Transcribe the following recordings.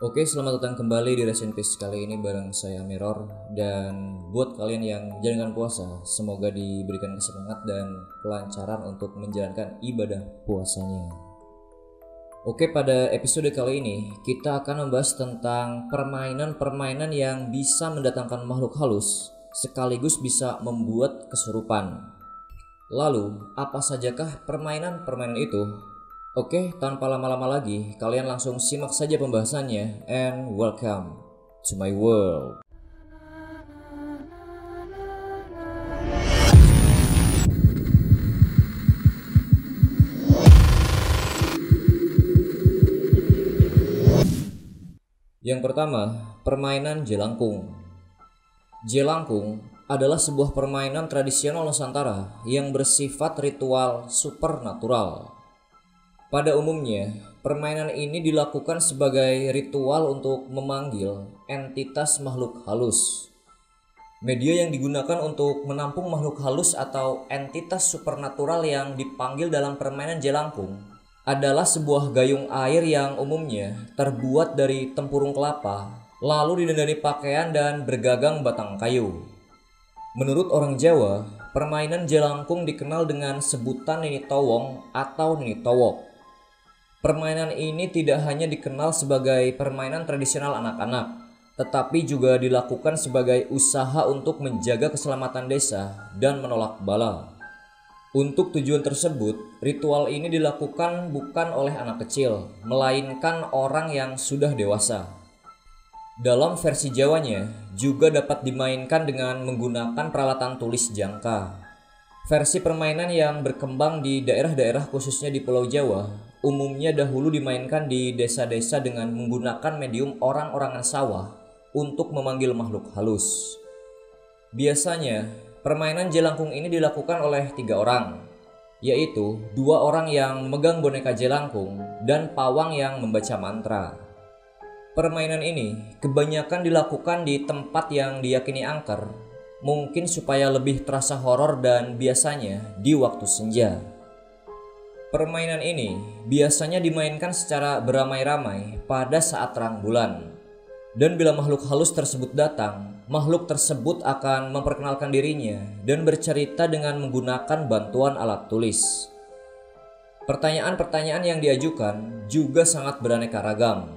Oke, selamat datang kembali di Rest in Peace kali ini bareng saya Mirror. Dan buat kalian yang menjalankan puasa, semoga diberikan semangat dan kelancaran untuk menjalankan ibadah puasanya. Oke, pada episode kali ini kita akan membahas tentang permainan-permainan yang bisa mendatangkan makhluk halus sekaligus bisa membuat kesurupan. Lalu, apa sajakah permainan-permainan itu? Oke, tanpa lama-lama lagi, kalian langsung simak saja pembahasannya, and welcome to my world. Yang pertama, permainan jelangkung. Jelangkung adalah sebuah permainan tradisional Nusantara yang bersifat ritual supernatural. Pada umumnya, permainan ini dilakukan sebagai ritual untuk memanggil entitas makhluk halus. Media yang digunakan untuk menampung makhluk halus atau entitas supernatural yang dipanggil dalam permainan jelangkung adalah sebuah gayung air yang umumnya terbuat dari tempurung kelapa, lalu didandani pakaian dan bergagang batang kayu. Menurut orang Jawa, permainan jelangkung dikenal dengan sebutan Nini Towong atau Nini Towok. Permainan ini tidak hanya dikenal sebagai permainan tradisional anak-anak, tetapi juga dilakukan sebagai usaha untuk menjaga keselamatan desa dan menolak bala. Untuk tujuan tersebut, ritual ini dilakukan bukan oleh anak kecil, melainkan orang yang sudah dewasa. Dalam versi Jawanya, juga dapat dimainkan dengan menggunakan peralatan tulis jangka. Versi permainan yang berkembang di daerah-daerah khususnya di Pulau Jawa, umumnya dahulu dimainkan di desa-desa dengan menggunakan medium orang-orangan sawah untuk memanggil makhluk halus. Biasanya, permainan jelangkung ini dilakukan oleh 3 orang, yaitu 2 orang yang memegang boneka jelangkung dan pawang yang membaca mantra. Permainan ini kebanyakan dilakukan di tempat yang diyakini angker, mungkin supaya lebih terasa horor dan biasanya di waktu senja. Permainan ini biasanya dimainkan secara beramai-ramai pada saat terang bulan. Dan bila makhluk halus tersebut datang, makhluk tersebut akan memperkenalkan dirinya dan bercerita dengan menggunakan bantuan alat tulis. Pertanyaan-pertanyaan yang diajukan juga sangat beraneka ragam,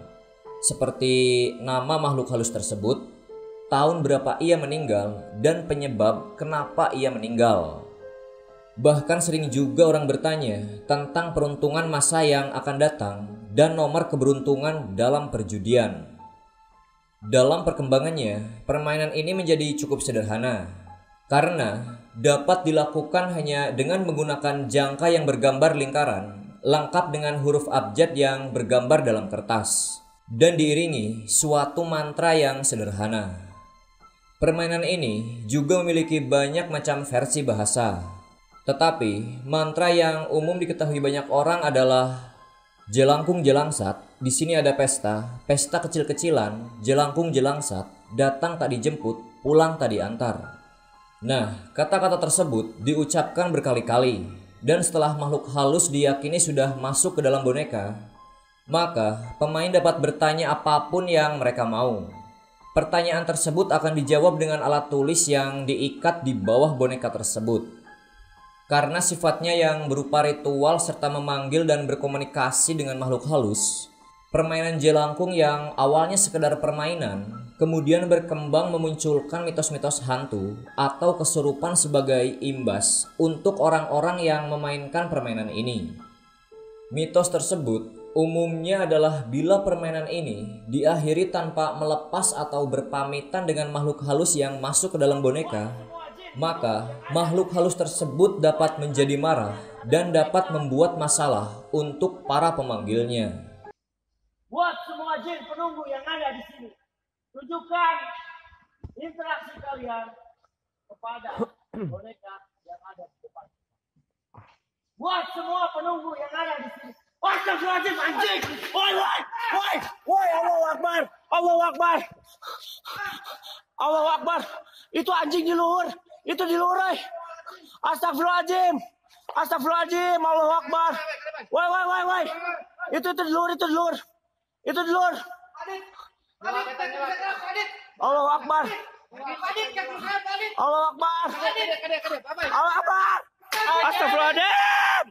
seperti nama makhluk halus tersebut, tahun berapa ia meninggal, dan penyebab kenapa ia meninggal. Bahkan sering juga orang bertanya tentang peruntungan masa yang akan datang dan nomor keberuntungan dalam perjudian. Dalam perkembangannya, permainan ini menjadi cukup sederhana karena dapat dilakukan hanya dengan menggunakan jangka yang bergambar lingkaran, lengkap dengan huruf abjad yang bergambar dalam kertas, dan diiringi suatu mantra yang sederhana. Permainan ini juga memiliki banyak macam versi bahasa. Tetapi mantra yang umum diketahui banyak orang adalah jelangkung jelangsat, di sini ada pesta, pesta kecil-kecilan, jelangkung jelangsat, datang tak dijemput, pulang tak diantar. Nah, kata-kata tersebut diucapkan berkali-kali, dan setelah makhluk halus diyakini sudah masuk ke dalam boneka, maka pemain dapat bertanya apapun yang mereka mau. Pertanyaan tersebut akan dijawab dengan alat tulis yang diikat di bawah boneka tersebut. Karena sifatnya yang berupa ritual serta memanggil dan berkomunikasi dengan makhluk halus, permainan jelangkung yang awalnya sekedar permainan, kemudian berkembang memunculkan mitos-mitos hantu atau kesurupan sebagai imbas untuk orang-orang yang memainkan permainan ini. Mitos tersebut umumnya adalah bila permainan ini diakhiri tanpa melepas atau berpamitan dengan makhluk halus yang masuk ke dalam boneka, maka makhluk halus tersebut dapat menjadi marah dan dapat membuat masalah untuk para pemanggilnya. Buat semua jin penunggu yang ada di sini, tunjukkan interaksi kalian kepada boneka yang ada di depan. Buat semua penunggu yang ada di sini. Astagfirullahaladzim, anjing! Woi, woi, woi, woi, Allahu Akbar, Allahu Akbar, Allahu Akbar. Itu anjing di luar, itu di luar. Astagfirullahaladzim, astagfirullahaladzim, Allahu Akbar. Woi, woi, woi, woi. Itu di luar, itu di luar, itu di luar. Allahu Akbar. Allahu Akbar. Allahu Akbar. Astagfirullahaladzim.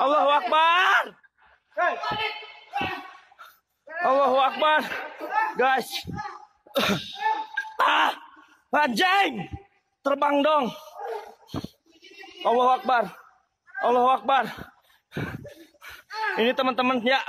Allahu Akbar. Allahu Akbar. Guys. Anjing. Terbang dong. Allahu Akbar. Allahu Akbar. Ini teman-teman ya.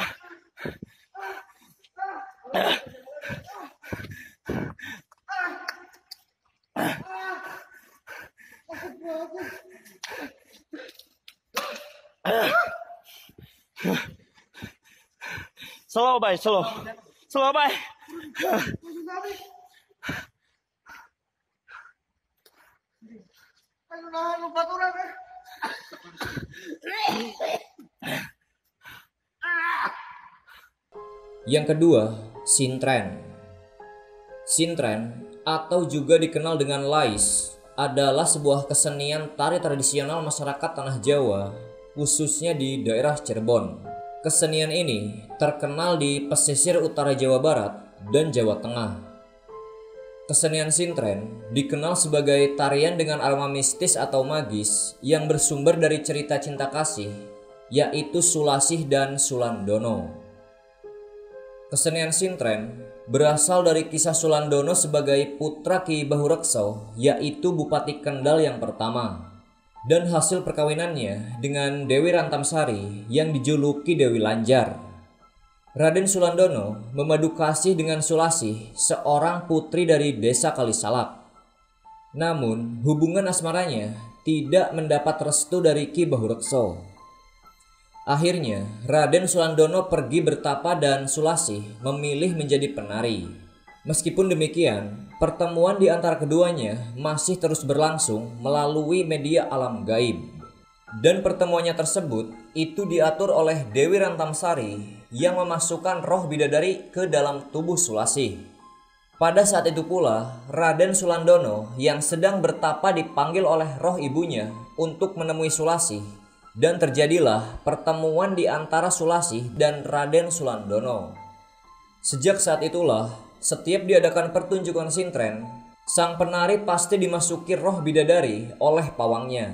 Slow bay, slow. Slow bay. Yang kedua, sintren. Sintren atau juga dikenal dengan lais adalah sebuah kesenian tari tradisional masyarakat tanah Jawa, khususnya di daerah Cirebon. Kesenian ini terkenal di pesisir utara Jawa Barat dan Jawa Tengah. Kesenian sintren dikenal sebagai tarian dengan aroma mistis atau magis yang bersumber dari cerita cinta kasih, yaitu Sulasih dan Sulandono. Kesenian sintren berasal dari kisah Sulandono sebagai putra Ki Bahurekso, yaitu Bupati Kendal yang pertama, dan hasil perkawinannya dengan Dewi Rantamsari yang dijuluki Dewi Lanjar. Raden Sulandono memadu kasih dengan Sulasih, seorang putri dari desa Kalisalak. Namun, hubungan asmaranya tidak mendapat restu dari Ki Bahurekso. Akhirnya, Raden Sulandono pergi bertapa dan Sulasih memilih menjadi penari. Meskipun demikian, pertemuan di antara keduanya masih terus berlangsung melalui media alam gaib. Dan pertemuannya tersebut itu diatur oleh Dewi Rantamsari yang memasukkan roh bidadari ke dalam tubuh Sulasih. Pada saat itu pula, Raden Sulandono yang sedang bertapa dipanggil oleh roh ibunya untuk menemui Sulasih. Dan terjadilah pertemuan di antara Sulasih dan Raden Sulandono. Sejak saat itulah, setiap diadakan pertunjukan sintren, sang penari pasti dimasuki roh bidadari oleh pawangnya.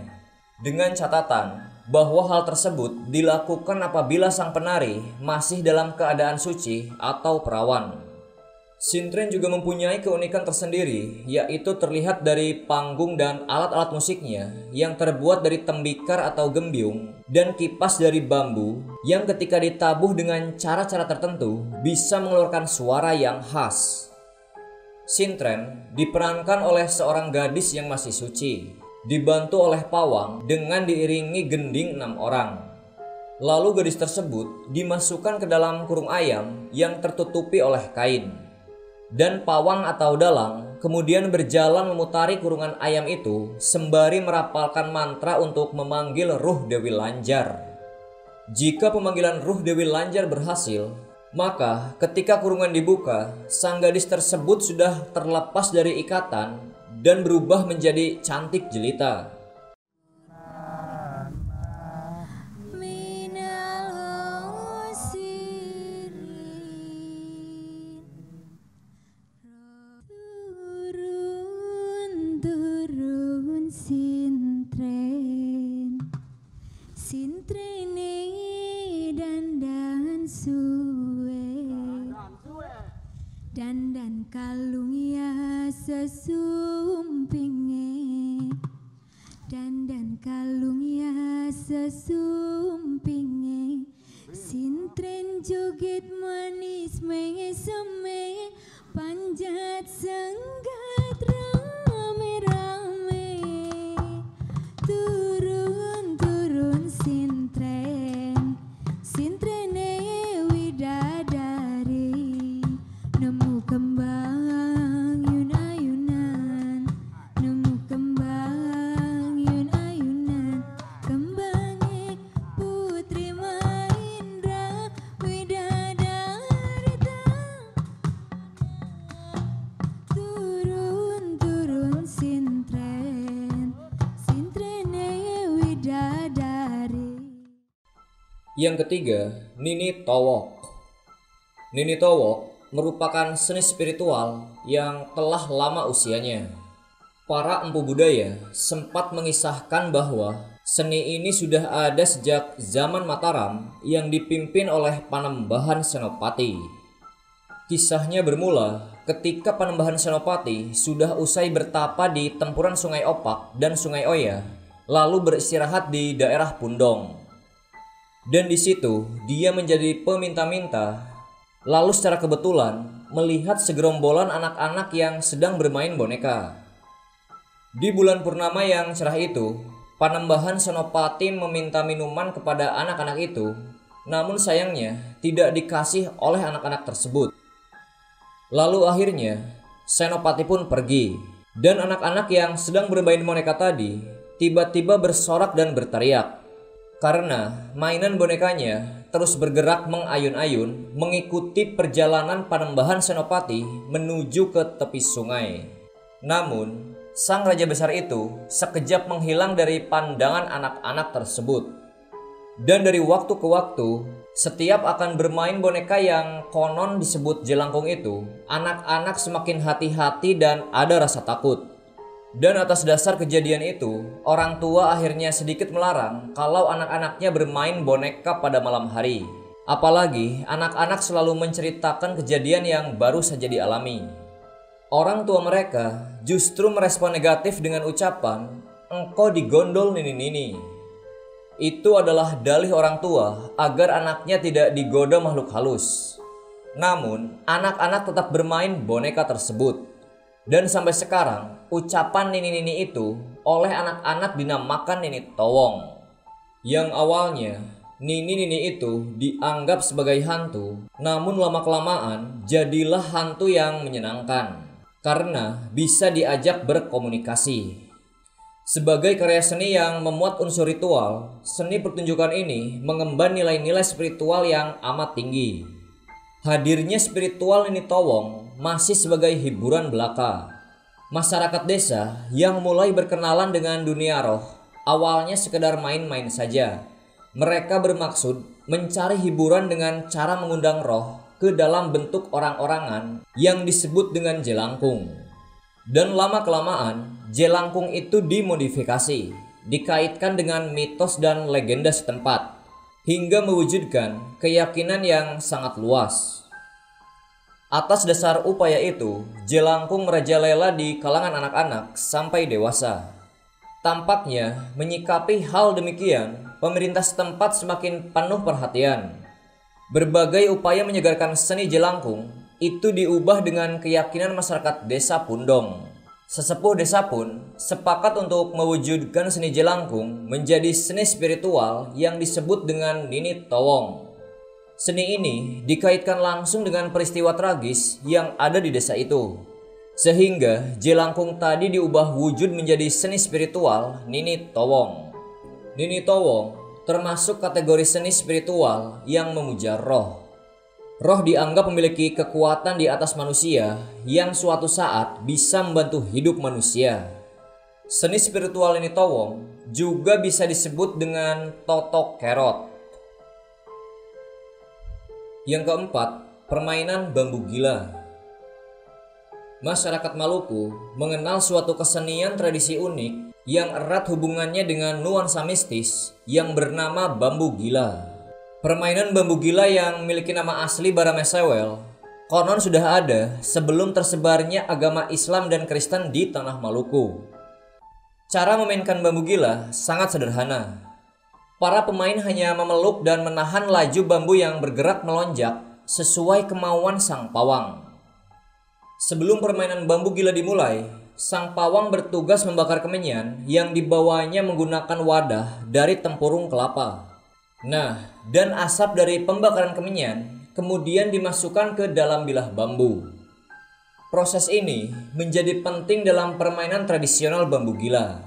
Dengan catatan bahwa hal tersebut dilakukan apabila sang penari masih dalam keadaan suci atau perawan. Sintren juga mempunyai keunikan tersendiri, yaitu terlihat dari panggung dan alat-alat musiknya yang terbuat dari tembikar atau gembyung dan kipas dari bambu yang ketika ditabuh dengan cara-cara tertentu bisa mengeluarkan suara yang khas. Sintren diperankan oleh seorang gadis yang masih suci, dibantu oleh pawang dengan diiringi gending 6 orang. Lalu gadis tersebut dimasukkan ke dalam kurung ayam yang tertutupi oleh kain. Dan pawang atau dalang kemudian berjalan memutari kurungan ayam itu sembari merapalkan mantra untuk memanggil ruh Dewi Lanjar. Jika pemanggilan ruh Dewi Lanjar berhasil, maka ketika kurungan dibuka, sang gadis tersebut sudah terlepas dari ikatan dan berubah menjadi cantik jelita. Dandan kalung ya sesumpinge, dandan kalung ya sesumpinge, sintren joget manis mengeseme, panjat senggat rame-rame, turun-turun sintren, sintrene widadari. Nemu kembang yun-ayunan, nemu kembang yun-ayunan, kembangnya putri Maindra widadari. Turun-turun sintren, sintrene widadari. Yang ketiga, Nini Towok. Nini Towok merupakan seni spiritual yang telah lama usianya. Para empu budaya sempat mengisahkan bahwa seni ini sudah ada sejak zaman Mataram yang dipimpin oleh Panembahan Senopati. Kisahnya bermula ketika Panembahan Senopati sudah usai bertapa di tempuran Sungai Opak dan Sungai Oya, lalu beristirahat di daerah Pundong. Dan di situ dia menjadi peminta-minta, lalu secara kebetulan melihat segerombolan anak-anak yang sedang bermain boneka. Di bulan purnama yang cerah itu, Panembahan Senopati meminta minuman kepada anak-anak itu, namun sayangnya tidak dikasih oleh anak-anak tersebut. Lalu akhirnya Senopati pun pergi, dan anak-anak yang sedang bermain boneka tadi tiba-tiba bersorak dan berteriak karena mainan bonekanya terus bergerak mengayun-ayun mengikuti perjalanan Panembahan Senopati menuju ke tepi sungai. Namun sang raja besar itu sekejap menghilang dari pandangan anak-anak tersebut. Dan dari waktu ke waktu, setiap akan bermain boneka yang konon disebut jelangkung itu, anak-anak semakin hati-hati dan ada rasa takut. Dan atas dasar kejadian itu, orang tua akhirnya sedikit melarang kalau anak-anaknya bermain boneka pada malam hari. Apalagi anak-anak selalu menceritakan kejadian yang baru saja dialami. Orang tua mereka justru merespon negatif dengan ucapan, "Engkau digondol nini-nini." Itu adalah dalih orang tua agar anaknya tidak digoda makhluk halus. Namun, anak-anak tetap bermain boneka tersebut. Dan sampai sekarang, ucapan nini-nini itu oleh anak-anak dinamakan Nini Towong. Yang awalnya, nini-nini itu dianggap sebagai hantu, namun lama-kelamaan jadilah hantu yang menyenangkan karena bisa diajak berkomunikasi. Sebagai karya seni yang memuat unsur ritual, seni pertunjukan ini mengemban nilai-nilai spiritual yang amat tinggi. Hadirnya spiritual Nini Towong masih sebagai hiburan belaka. Masyarakat desa yang mulai berkenalan dengan dunia roh awalnya sekedar main-main saja. Mereka bermaksud mencari hiburan dengan cara mengundang roh ke dalam bentuk orang-orangan yang disebut dengan jelangkung. Dan lama-kelamaan, jelangkung itu dimodifikasi, dikaitkan dengan mitos dan legenda setempat, hingga mewujudkan keyakinan yang sangat luas. Atas dasar upaya itu, jelangkung merajalela di kalangan anak-anak sampai dewasa. Tampaknya menyikapi hal demikian, pemerintah setempat semakin penuh perhatian. Berbagai upaya menyegarkan seni jelangkung itu diubah dengan keyakinan masyarakat desa Pundong. Sesepuh desa pun sepakat untuk mewujudkan seni jelangkung menjadi seni spiritual yang disebut dengan Nini Towong. Seni ini dikaitkan langsung dengan peristiwa tragis yang ada di desa itu, sehingga jelangkung tadi diubah wujud menjadi seni spiritual Nini Towong. Nini Towong termasuk kategori seni spiritual yang memuja roh. Roh dianggap memiliki kekuatan di atas manusia yang suatu saat bisa membantu hidup manusia. Seni spiritual Nini Towong juga bisa disebut dengan totok kerot. Yang keempat, permainan bambu gila. Masyarakat Maluku mengenal suatu kesenian tradisi unik yang erat hubungannya dengan nuansa mistis yang bernama bambu gila. Permainan bambu gila yang memiliki nama asli Baramesewel konon sudah ada sebelum tersebarnya agama Islam dan Kristen di tanah Maluku. Cara memainkan bambu gila sangat sederhana. Para pemain hanya memeluk dan menahan laju bambu yang bergerak melonjak sesuai kemauan sang pawang. Sebelum permainan bambu gila dimulai, sang pawang bertugas membakar kemenyan yang dibawanya menggunakan wadah dari tempurung kelapa. Nah, dan asap dari pembakaran kemenyan kemudian dimasukkan ke dalam bilah bambu. Proses ini menjadi penting dalam permainan tradisional bambu gila,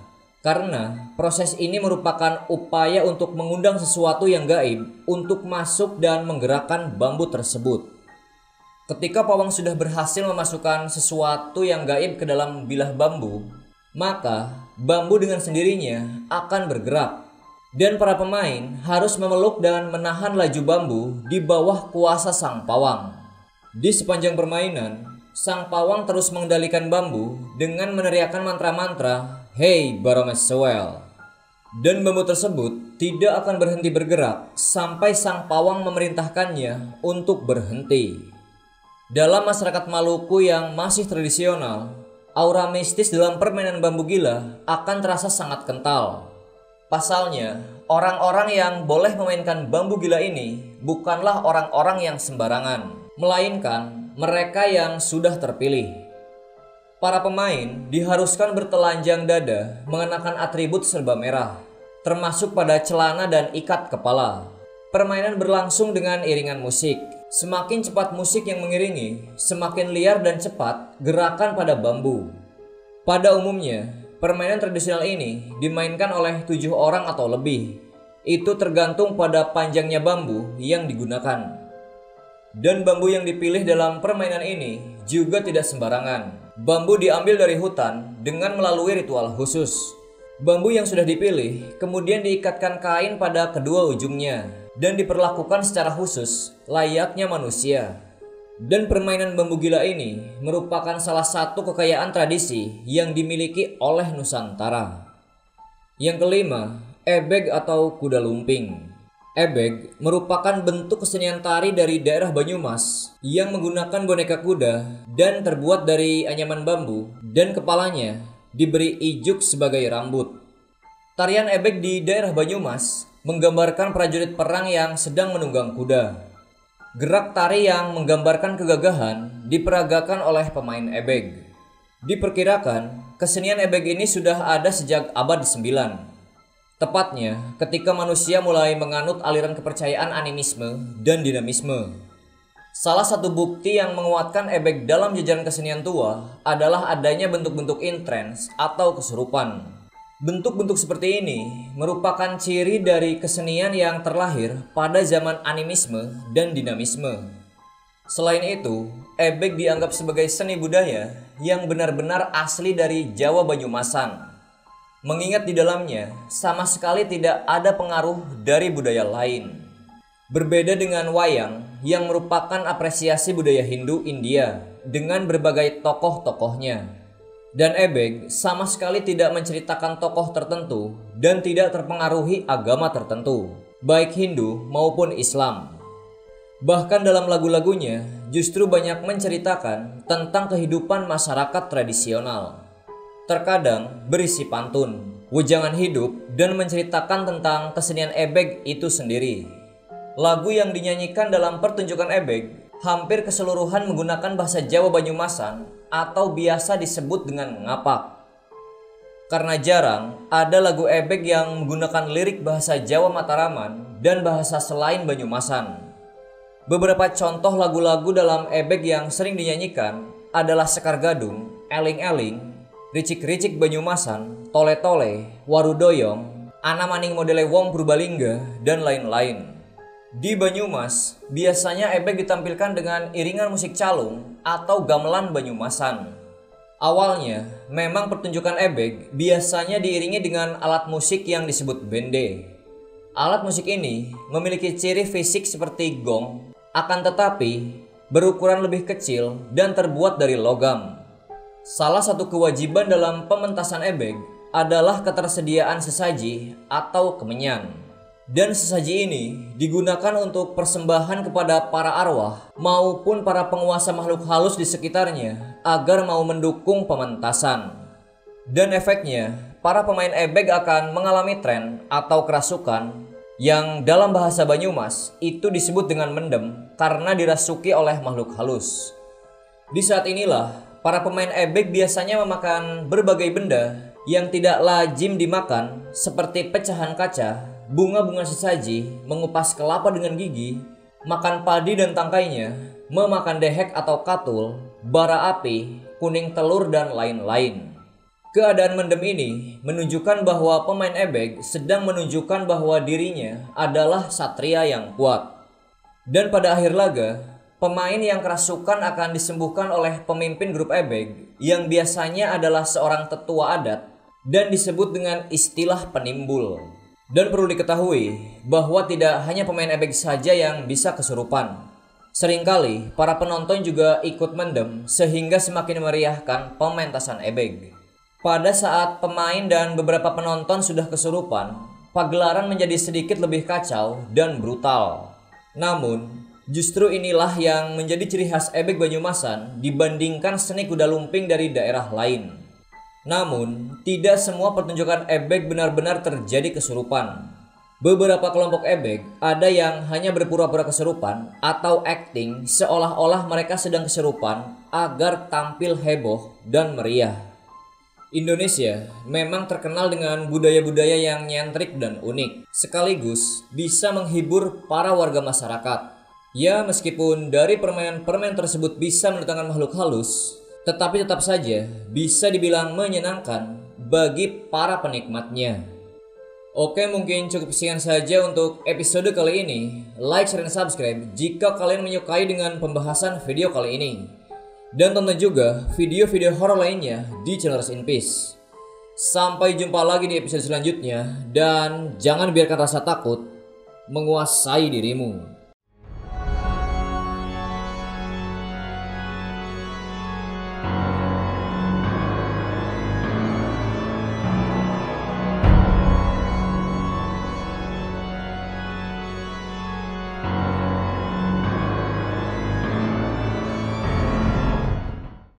karena proses ini merupakan upaya untuk mengundang sesuatu yang gaib untuk masuk dan menggerakkan bambu tersebut. Ketika pawang sudah berhasil memasukkan sesuatu yang gaib ke dalam bilah bambu, maka bambu dengan sendirinya akan bergerak. Dan para pemain harus memeluk dan menahan laju bambu di bawah kuasa sang pawang. Di sepanjang permainan, sang pawang terus mengendalikan bambu dengan meneriakkan mantra-mantra, "Hey Baromes Sewell." Dan bambu tersebut tidak akan berhenti bergerak sampai sang pawang memerintahkannya untuk berhenti. Dalam masyarakat Maluku yang masih tradisional, aura mistis dalam permainan bambu gila akan terasa sangat kental. Pasalnya, orang-orang yang boleh memainkan bambu gila ini bukanlah orang-orang yang sembarangan, melainkan mereka yang sudah terpilih. Para pemain diharuskan bertelanjang dada mengenakan atribut serba merah, termasuk pada celana dan ikat kepala. Permainan berlangsung dengan iringan musik. Semakin cepat musik yang mengiringi, semakin liar dan cepat gerakan pada bambu. Pada umumnya, permainan tradisional ini dimainkan oleh 7 orang atau lebih. Itu tergantung pada panjangnya bambu yang digunakan. Dan bambu yang dipilih dalam permainan ini juga tidak sembarangan. Bambu diambil dari hutan dengan melalui ritual khusus. Bambu yang sudah dipilih kemudian diikatkan kain pada kedua ujungnya dan diperlakukan secara khusus layaknya manusia. Dan permainan bambu gila ini merupakan salah satu kekayaan tradisi yang dimiliki oleh Nusantara. Yang kelima, ebeg atau kuda lumping. Ebeg merupakan bentuk kesenian tari dari daerah Banyumas yang menggunakan boneka kuda dan terbuat dari anyaman bambu dan kepalanya diberi ijuk sebagai rambut. Tarian ebeg di daerah Banyumas menggambarkan prajurit perang yang sedang menunggang kuda. Gerak tari yang menggambarkan kegagahan diperagakan oleh pemain ebeg. Diperkirakan kesenian ebeg ini sudah ada sejak abad 9. Tepatnya ketika manusia mulai menganut aliran kepercayaan animisme dan dinamisme. Salah satu bukti yang menguatkan ebeg dalam jajaran kesenian tua adalah adanya bentuk-bentuk intrens atau kesurupan. Bentuk-bentuk seperti ini merupakan ciri dari kesenian yang terlahir pada zaman animisme dan dinamisme. Selain itu, ebeg dianggap sebagai seni budaya yang benar-benar asli dari Jawa Banyumasan. Mengingat di dalamnya sama sekali tidak ada pengaruh dari budaya lain. Berbeda dengan wayang yang merupakan apresiasi budaya Hindu India dengan berbagai tokoh-tokohnya. Dan ebeg sama sekali tidak menceritakan tokoh tertentu dan tidak terpengaruhi agama tertentu, baik Hindu maupun Islam. Bahkan dalam lagu-lagunya justru banyak menceritakan tentang kehidupan masyarakat tradisional. Terkadang berisi pantun, wejangan hidup, dan menceritakan tentang kesenian ebeg itu sendiri. Lagu yang dinyanyikan dalam pertunjukan ebeg hampir keseluruhan menggunakan bahasa Jawa Banyumasan atau biasa disebut dengan ngapak. Karena jarang ada lagu ebeg yang menggunakan lirik bahasa Jawa Mataraman dan bahasa selain Banyumasan. Beberapa contoh lagu-lagu dalam ebeg yang sering dinyanyikan adalah Sekar Gadung, Eling-eling, Ricik-ricik Banyumasan, Tole-tole, Warudoyong, Ana Maning Modele Wong Purbalingga, dan lain-lain. Di Banyumas, biasanya ebeg ditampilkan dengan iringan musik calung atau gamelan Banyumasan. Awalnya, memang pertunjukan ebeg biasanya diiringi dengan alat musik yang disebut bende. Alat musik ini memiliki ciri fisik seperti gong, akan tetapi berukuran lebih kecil dan terbuat dari logam. Salah satu kewajiban dalam pementasan ebeg adalah ketersediaan sesaji atau kemenyan. Dan sesaji ini digunakan untuk persembahan kepada para arwah maupun para penguasa makhluk halus di sekitarnya agar mau mendukung pementasan. Dan efeknya, para pemain ebeg akan mengalami tren atau kerasukan yang dalam bahasa Banyumas itu disebut dengan mendem karena dirasuki oleh makhluk halus. Di saat inilah para pemain ebeg biasanya memakan berbagai benda yang tidak lazim dimakan seperti pecahan kaca, bunga-bunga sesaji, mengupas kelapa dengan gigi, makan padi dan tangkainya, memakan dehek atau katul, bara api, kuning telur dan lain-lain. Keadaan mendem ini menunjukkan bahwa pemain ebeg sedang menunjukkan bahwa dirinya adalah satria yang kuat. Dan pada akhir laga, pemain yang kerasukan akan disembuhkan oleh pemimpin grup ebeg yang biasanya adalah seorang tetua adat dan disebut dengan istilah penimbul. Dan perlu diketahui bahwa tidak hanya pemain ebeg saja yang bisa kesurupan. Seringkali para penonton juga ikut mendem sehingga semakin meriahkan pementasan ebeg. Pada saat pemain dan beberapa penonton sudah kesurupan, pagelaran menjadi sedikit lebih kacau dan brutal. Namun, justru inilah yang menjadi ciri khas ebeg Banyumasan dibandingkan seni kuda lumping dari daerah lain. Namun, tidak semua pertunjukan ebeg benar-benar terjadi kesurupan. Beberapa kelompok ebeg ada yang hanya berpura-pura kesurupan atau acting seolah-olah mereka sedang kesurupan agar tampil heboh dan meriah. Indonesia memang terkenal dengan budaya-budaya yang nyentrik dan unik, sekaligus bisa menghibur para warga masyarakat. Ya, meskipun dari permainan-permainan tersebut bisa mendatangkan makhluk halus, tetapi tetap saja bisa dibilang menyenangkan bagi para penikmatnya. Oke, mungkin cukup sekian saja untuk episode kali ini. Like, share, dan subscribe jika kalian menyukai dengan pembahasan video kali ini. Dan tonton juga video-video horor lainnya di channel Rest in Peace. Sampai jumpa lagi di episode selanjutnya. Dan jangan biarkan rasa takut menguasai dirimu.